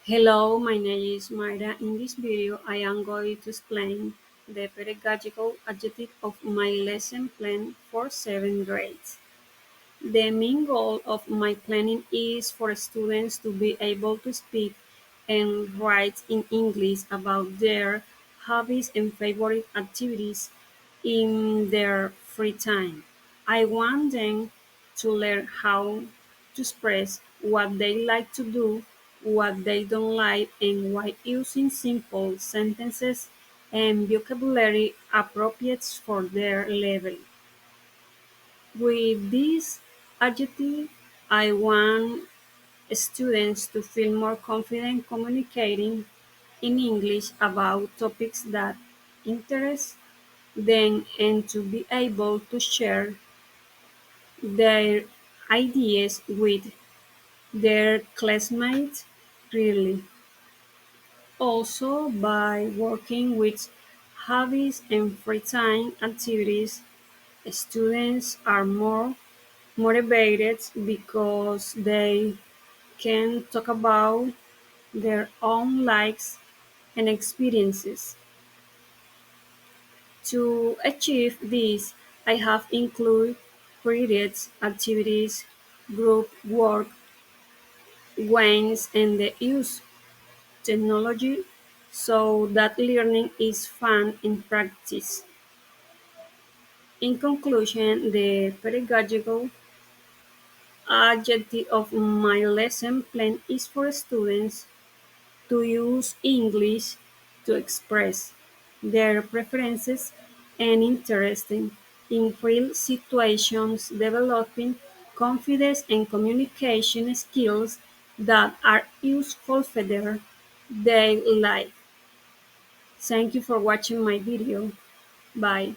Hello, my name is Mayra. In this video, I am going to explain the pedagogical objective of my lesson plan for 7th grades. The main goal of my planning is for students to be able to speak and write in English about their hobbies and favorite activities in their free time. I want them to learn how to express what they like to do, what they don't like, and why using simple sentences and vocabulary appropriate for their level. With this adjective, I want students to feel more confident communicating in English about topics that interest them and to be able to share their ideas with their classmates freely. Also, by working with hobbies and free time activities, students are more motivated because they can talk about their own likes and experiences. To achieve this, I have included created activities, group work, games, and the use technology so that learning is fun in practice. In conclusion, the pedagogical objective of my lesson plan is for students to use English to express their preferences and interests in real situations, developing confidence and communication skills that are useful for their daily life. Thank you for watching my video. Bye.